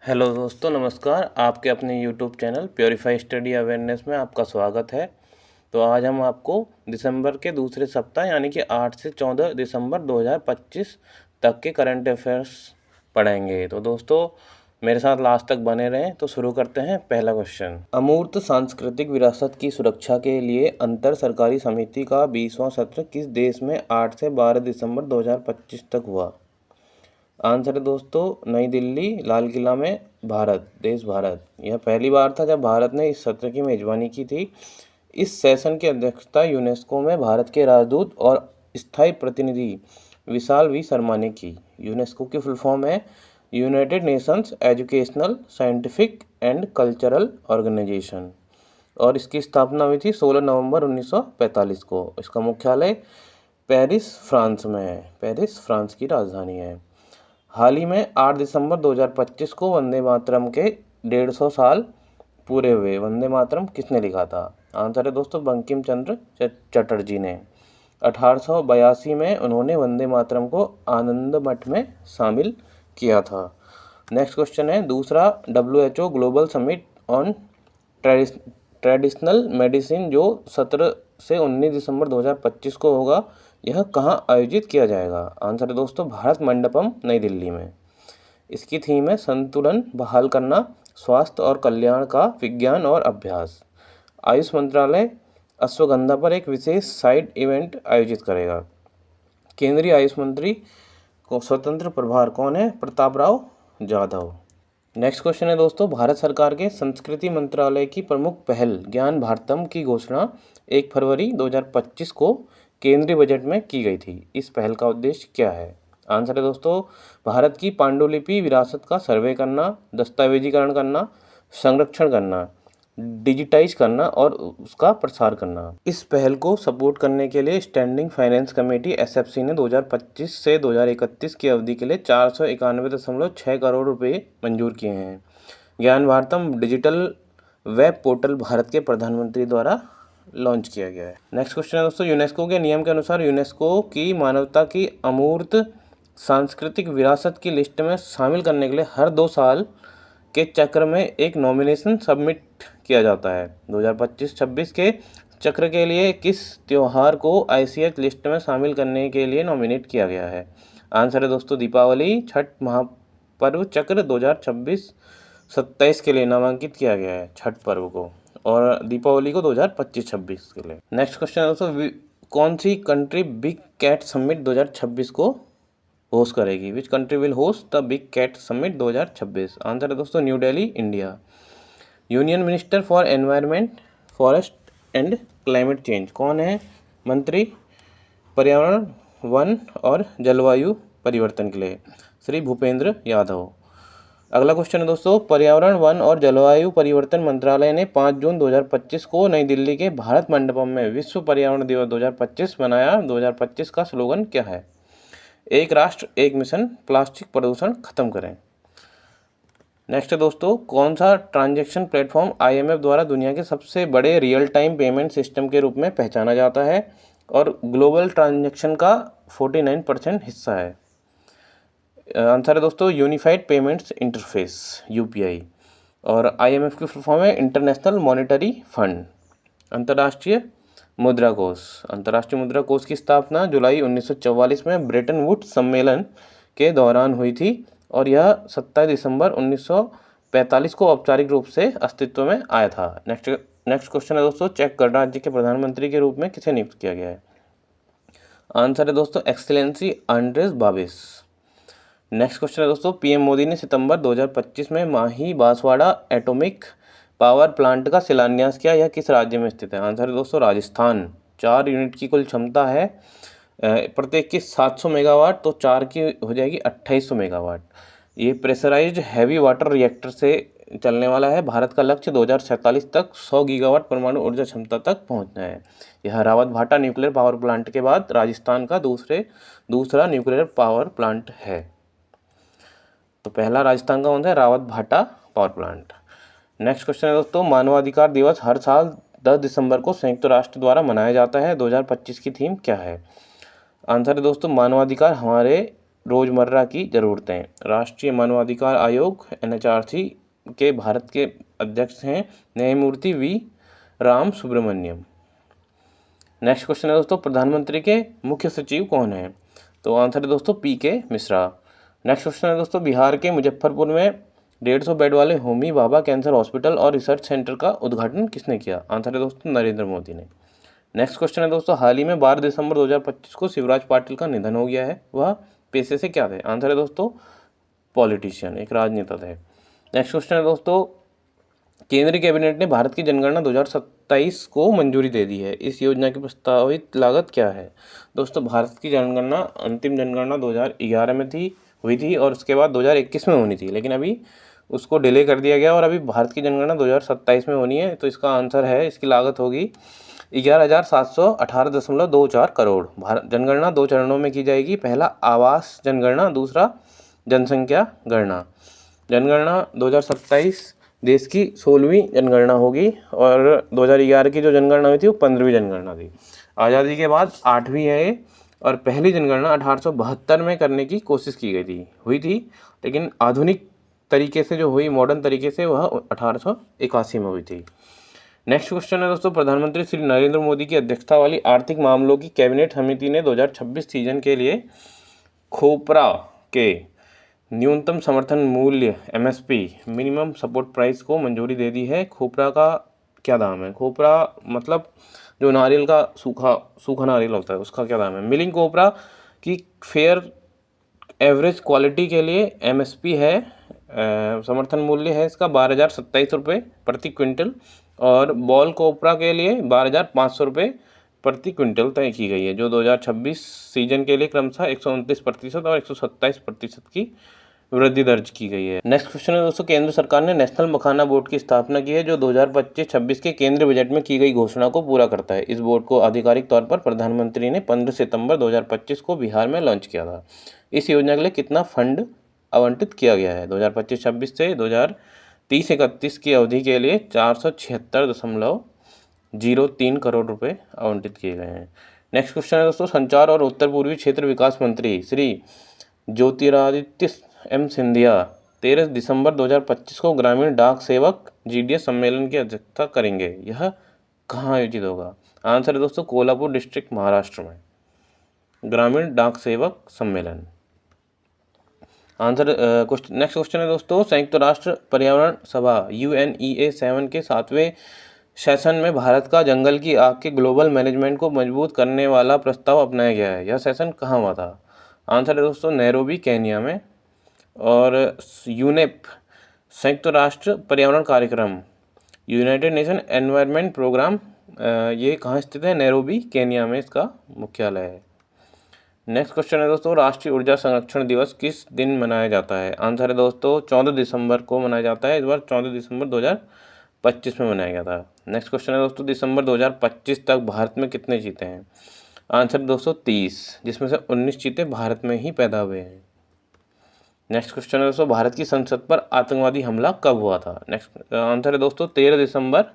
Hello दोस्तों, नमस्कार। आपके अपने YouTube channel purify study awareness में आपका स्वागत है। तो आज हम आपको दिसंबर के दूसरे सप्ताह यानी कि 8 से 14 दिसंबर 2025 तक के करंट अफेयर्स पढ़ेंगे। तो दोस्तों मेरे साथ लास्ट तक बने रहें। तो शुरू करते हैं। पहला क्वेश्चन, अमूर्त सांस्कृतिक विरासत की सुरक्षा के लिए अंतर सरकारी समिति का 20वां सत्र किस देश में 8 से 12 दिसंबर 2025 तक हुआ? आंसर है दोस्तों नई दिल्ली, लाल किला में, भारत, देश भारत। यह पहली बार था जब भारत ने इस सत्र की मेजबानी की थी। इस सेशन की अध्यक्षता यूनेस्को में भारत के राजदूत और स्थायी प्रतिनिधि विशाल वी शर्मा ने की। यूनेस्को की फुल फॉर्म है United Nations Educational, Scientific and Cultural Organization और इसकी स्थापना हुई थी 16 नवंबर 1945 को। इसका मुख्यालय पेरिस, फ्रांस में है। पेरिस फ्रांस की राजधानी है। हाल ही में 8 दिसंबर 2025 को वंदे मातरम के 150 साल पूरे हुए। वंदे मातरम किसने लिखा था? आंसर है दोस्तों बंकिम चंद्र चटर्जी ने। 1882 में उन्होंने वंदे मातरम को आनंद मठ में शामिल किया था। नेक्स्ट क्वेश्चन है दूसरा, WHO global summit on traditional medicine जो 17 से 19 दिसंबर 2025 को होगा, यह कहाँ आयोजित किया जाएगा? आंसर है दोस्तों भारत मंडपम, नई दिल्ली में। इसकी थीम है संतुलन बहाल करना, स्वास्थ्य और कल्याण का विज्ञान और अभ्यास। आयुष मंत्रालय अश्वगंधा पर एक विशेष साइड इवेंट आयोजित करेगा। केंद्रीय आयुष मंत्री को स्वतंत्र प्रभार कौन है? प्रताप राव जाधव। नेक्स्ट क्वेश्चन है दोस्तों, भारत सरकार के संस्कृति मंत्रालय की प्रमुख पहल ज्ञान भारतम की घोषणा 1 फरवरी 2025 को केंद्रीय बजट में की गई थी। इस पहल का उद्देश्य क्या है? आंसर है दोस्तों भारत की पांडुलिपि विरासत का सर्वे करना, दस्तावेजीकरण करना, संरक्षण करना, डिजिटाइज करना और उसका प्रसार करना। इस पहल को सपोर्ट करने के लिए स्टैंडिंग फाइनेंस कमेटी SFC ने 2025 से 2031 की अवधि के लिए 491.6 करोड़ रुपए मंजूर किए हैं। ज्ञान Bharatam digital web portal Bharat के प्रधानमंत्री द्वारा लॉन्च किया गया है। नेक्स्ट क्वेश्चन है दोस्तों, यूनेस्को के नियम के अनुसार यूनेस्को की मानवता की अमूर्त सांस्कृतिक विरासत की लिस्ट में शामिल करने के लिए हर 2 साल के चक्र में एक नॉमिनेशन सबमिट किया जाता है। 2025-26 के चक्र के लिए किस त्यौहार को ICH लिस्ट में शामिल करने के लिए नॉमिनेट किया गया है? आंसर है दोस्तों दीपावली, छठ महापर्व चक्र 2026-27 के लिए नामांकित किया गया है छठ पर्व को, और दीपावली को 2025-26 के लिए। नेक्स्ट क्वेश्चन है दोस्तों, कौन सी कंट्री बिग कैट समिट 2026 को होस्ट करेगी? Which country will host the Big Cat Summit 2026? Answer है दोस्तों New Delhi, India. Union minister for environment, forest and climate change कौन है? मंत्री पर्यावरण, वन और जलवायु परिवर्तन के लिए श्री भूपेंद्र यादव। अगला क्वेश्चन है दोस्तों, पर्यावरण, वन और जलवायु परिवर्तन मंत्रालय ने 5 जून 2025 को नई दिल्ली के भारत मंडपम में विश्व पर्यावरण दिवस 2025 मनाया। 2025 का स्लोगन क्या है? एक राष्ट्र एक मिशन, प्लास्टिक प्रदूषण खत्म करें। नेक्स्ट है दोस्तों, कौन सा ट्रांजैक्शन प्लेटफॉर्म IMF द्वारा दुनिया के सबसे बड़े रियल टाइम पेमेंट सिस्टम के रूप में पहचाना जाता है और ग्लोबल ट्रांजैक्शन का 49% हिस्सा है? आंसर है दोस्तों यूनिफाइड पेमेंट्स इंटरफेस, UPI। और IMF की फुल फॉर्म है इंटरनेशनल मॉनेटरी फंड। अंतर्राष्ट्रीय मुद्रा कोष। अंतर्राष्ट्रीय मुद्रा कोष की स्थापना जुलाई 1944 में ब्रेटन वुड्स सम्मेलन के दौरान हुई थी और यह 27 दिसंबर 1945 को औपचारिक रूप से अस्तित्व में आया था। नेक्स्ट क्वेश्चन है दोस्तों, चेक गणराज्य के प्रधानमंत्री के रूप में किसे नियुक्त किया गया है? आंसर है दोस्तों एक्सीलेंसी आंड्रेस बाबिस। नेक्स्ट क्वेश्चन है दोस्तों, PM मोदी ने सितंबर 2025 में माही बांसवाड़ा एटॉमिक पावर प्लांट का शिलान्यास किया। यह किस राज्य में स्थित है? आंसर है दोस्तों राजस्थान। 4 यूनिट की कुल क्षमता है, प्रत्येक की 700 मेगावाट, तो 4 की हो जाएगी 2800 मेगावाट। ये प्रेशराइज्ड हैवी वाटर रिएक्टर से चलने वाला है। भारत का लक्ष्य 2047 तक 100 गीगावाट परमाणु ऊर्जा क्षमता तक पहुंचना है। यह रावत भाटा न्यूक्लियर पावर प्लांट के बाद राजस्थान का दूसरा न्यूक्लियर पावर प्लांट है। तो पहला राजस्थान का कौन सा है? रावत भाटा पावर प्लांट। नेक्स्ट क्वेश्चन है दोस्तों, मानवाधिकार दिवस हर साल 10 दिसंबर को संयुक्त राष्ट्र द्वारा मनाया जाता है। 2025 की थीम क्या है? आंसर है दोस्तों मानवाधिकार हमारे रोज़मर्रा की ज़रूरतें। राष्ट्रीय मानवाधिकार आयोग NHRC के भारत के अध्यक्ष हैं न्यायमूर्ति V Ramasubramanian. Next question है दोस्तों, प्रधानमंत्री के मुख्य सचिव कौन हैं? तो आंसर है दोस्तों PK मिश्रा। नेक्स्ट क्वेश्चन है दोस्तों, बिहार के मुजफ्फरपुर में 150 बेड वाले होमी भाभा कैंसर हॉस्पिटल और रिसर्च सेंटर का उद्घाटन किसने किया? आंसर है दोस्तों नरेंद्र मोदी ने। नेक्स्ट क्वेश्चन है दोस्तों, हाल ही में 12 दिसंबर 2025 को शिवराज पाटिल का निधन हो गया है, वह पेशे से क्या थे? आंसर है दोस्तों पॉलिटिशियन, एक राजनेता थे। नेक्स्ट क्वेश्चन है दोस्तों, केंद्रीय कैबिनेट ने भारत की जनगणना 2027 को मंजूरी दे दी है, इस योजना की प्रस्तावित लागत क्या है? दोस्तों भारत की जनगणना, अंतिम जनगणना 2011 में हुई थी और उसके बाद 2021 में होनी थी, लेकिन अभी उसको डिले कर दिया गया और अभी भारत की जनगणना 2027 में होनी है। तो इसका आंसर है, इसकी लागत होगी 11,718.24 करोड़। भारत जनगणना 2 चरणों में की जाएगी, पहला आवास जनगणना, दूसरा जनसंख्या गणना। जनगणना 2027 देश की 16वीं जनगणना होगी और 2011 की जो जनगणना हुई थी वो 15वीं जनगणना थी। आज़ादी के बाद 8वीं है ये, और पहली जनगणना 1872 में करने की कोशिश की गई हुई थी, लेकिन आधुनिक तरीके से जो हुई, मॉडर्न तरीके से, वह 1881 में हुई थी। नेक्स्ट क्वेश्चन है दोस्तों, प्रधानमंत्री श्री नरेंद्र मोदी की अध्यक्षता वाली आर्थिक मामलों की कैबिनेट समिति ने 2026 सीजन के लिए खोपरा के न्यूनतम समर्थन मूल्य MSP मिनिमम सपोर्ट प्राइस को मंजूरी दे दी है। खोपरा का क्या दाम है? खोपरा मतलब जो नारियल का सूखा नारियल होता है, उसका क्या दाम है? मिलिंग कोपरा की फेयर एवरेज क्वालिटी के लिए MSP है, समर्थन मूल्य है इसका 12,027 रुपये प्रति क्विंटल, और बॉल कोपरा के लिए 12,500 रुपये प्रति क्विंटल तय की गई है, जो 2026 सीजन के लिए क्रमशः 129% और 127% की वृद्धि दर्ज की गई है। नेक्स्ट क्वेश्चन है दोस्तों, केंद्र सरकार ने नेशनल मखाना बोर्ड की स्थापना की है, जो 2025-26 के केंद्रीय बजट में की गई घोषणा को पूरा करता है। इस बोर्ड को आधिकारिक तौर पर प्रधानमंत्री ने 15 सितंबर 2025 को बिहार में लॉन्च किया था। इस योजना के लिए कितना फंड आवंटित किया गया है? 2025-26 से 2030-31 की अवधि के लिए 476.03 करोड़ रुपए आवंटित किए गए हैं। नेक्स्ट क्वेश्चन है दोस्तों, संचार और उत्तर पूर्वी क्षेत्र विकास मंत्री श्री ज्योतिरादित्य सिंधिया 13 दिसंबर 2025 को ग्रामीण डाक सेवक GDS सम्मेलन की अध्यक्षता करेंगे। यह कहाँ आयोजित होगा? आंसर है दोस्तों कोल्हापुर डिस्ट्रिक्ट, महाराष्ट्र में, ग्रामीण डाक सेवक सम्मेलन। आंसर नेक्स्ट क्वेश्चन है दोस्तों, संयुक्त राष्ट्र पर्यावरण सभा UNEA 7 के 7वें सेशन में भारत का जंगल की आग के ग्लोबल मैनेजमेंट को मजबूत करने वाला प्रस्ताव अपनाया गया है। यह सेशन कहाँ हुआ था? आंसर है दोस्तों नैरोबी, केन्या में। और यूनेप संयुक्त राष्ट्र पर्यावरण कार्यक्रम, यूनाइटेड नेशन एनवायरनमेंट प्रोग्राम, ये कहाँ स्थित है? नैरोबी, केन्या में इसका मुख्यालय है। नेक्स्ट क्वेश्चन है दोस्तों, राष्ट्रीय ऊर्जा संरक्षण दिवस किस दिन मनाया जाता है? आंसर है दोस्तों 14 दिसंबर को मनाया जाता है। इस बार 14 दिसंबर 2025 में मनाया गया था। नेक्स्ट क्वेश्चन है दोस्तों, दिसंबर 2025 तक भारत में कितने चीते हैं? आंसर 230, जिसमें से 19 चीते भारत में ही पैदा हुए हैं। नेक्स्ट क्वेश्चन है दोस्तों, भारत की संसद पर आतंकवादी हमला कब हुआ था? नेक्स्ट आंसर है दोस्तों 13 दिसंबर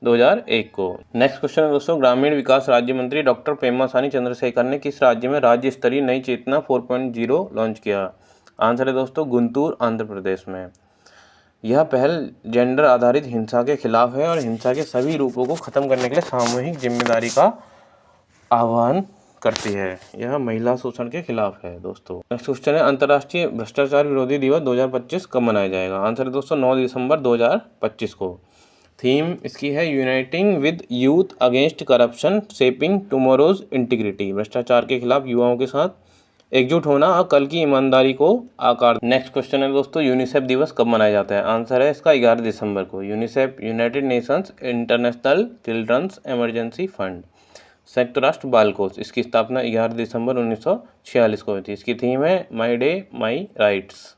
2001 को। नेक्स्ट क्वेश्चन है दोस्तों, ग्रामीण विकास राज्य मंत्री डॉक्टर पेमासानी चंद्रशेखर ने किस राज्य में राज्य स्तरीय नई चेतना 4.0 लॉन्च किया? आंसर है दोस्तों गुंटूर, आंध्र प्रदेश में। यह पहल जेंडर आधारित हिंसा के खिलाफ है और हिंसा के सभी रूपों को खत्म करने के लिए सामूहिक जिम्मेदारी का आह्वान करती है। यह महिला शोषण के खिलाफ है दोस्तों। नेक्स्ट क्वेश्चन है, अंतर्राष्ट्रीय भ्रष्टाचार विरोधी दिवस 2025 कब मनाया जाएगा? आंसर है दोस्तों 9 दिसंबर 2025 को। थीम इसकी है uniting with youth against corruption shaping tomorrow's integrity, भ्रष्टाचार के खिलाफ युवाओं के साथ एकजुट होना और कल की ईमानदारी को आकार। नेक्स्ट क्वेश्चन है दोस्तों, यूनिसेफ दिवस कब मनाया जाता है? आंसर है इसका 11 दिसंबर को। UNICEF United Nations International Children's Emergency Fund, संयुक्त राष्ट्र बाल कोष, इसकी स्थापना 11 दिसंबर 1946 को हुई थी। इसकी थीम है my day my rights.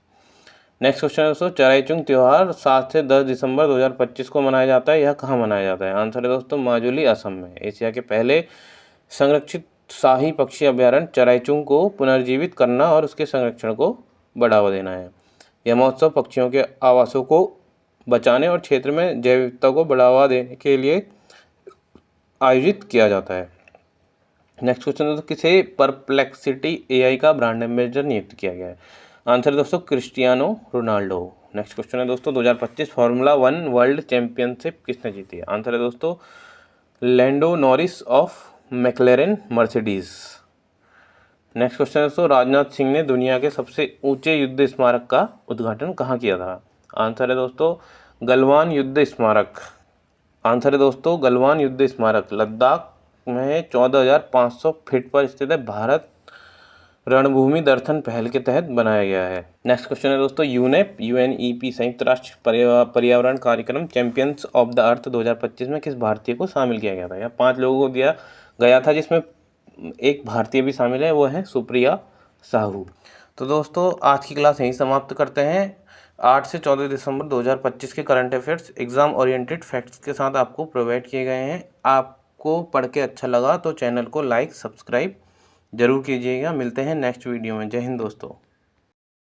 Next question है दोस्तों, चराईचुंग त्यौहार 7 से 10 दिसंबर 2025 को मनाया जाता है। यह कहाँ मनाया जाता है? आंसर है दोस्तों माजुली, असम में। एशिया के पहले संरक्षित शाही पक्षी अभ्यारण्य चराईचुंग को पुनर्जीवित करना और उसके संरक्षण को बढ़ावा देना है। यह महोत्सव पक्षियों के आवासों को बचाने और क्षेत्र में जैव विविधता को बढ़ावा देने के लिए आयोजित किया जाता है। नेक्स्ट क्वेश्चन है, तो किसे परप्लेक्सिटी एआई का ब्रांड एम्बेसडर नियुक्त किया गया है? आंसर है दोस्तों क्रिस्टियानो रोनाल्डो। नेक्स्ट क्वेश्चन है दोस्तों, 2025 फार्मूला 1 वर्ल्ड चैंपियनशिप किसने जीती है? आंसर है दोस्तों Lando Norris of McLaren Mercedes. Next question है दोस्तों, राजनाथ सिंह ने दुनिया के सबसे ऊंचे युद्ध स्मारक का उद्घाटन कहाँ किया था? आंसर है दोस्तों गलवान युद्ध स्मारक। आंसर है दोस्तों गलवान युद्ध स्मारक लद्दाख में 14,500 फीट पर स्थित है। भारत रणभूमि दर्शन पहल के तहत बनाया गया है। नेक्स्ट क्वेश्चन है दोस्तों, यूनेप यूएनईपी संयुक्त राष्ट्र पर्यावरण कार्यक्रम चैंपियंस ऑफ द अर्थ 2025 में किस भारतीय को शामिल किया गया था? या 5 लोगों को दिया गया था, जिसमें एक भारतीय भी शामिल है, वो है सुप्रिया साहू। तो दोस्तों आज की क्लास यहीं समाप्त करते हैं। 8 से 14 दिसंबर 2025 के current affairs exam oriented facts के साथ आपको प्रोवाइड किए गए हैं। आपको पढ़ के अच्छा लगा तो चैनल को लाइक सब्सक्राइब जरूर कीजिएगा। मिलते हैं नेक्स्ट वीडियो में। जय हिंद दोस्तों।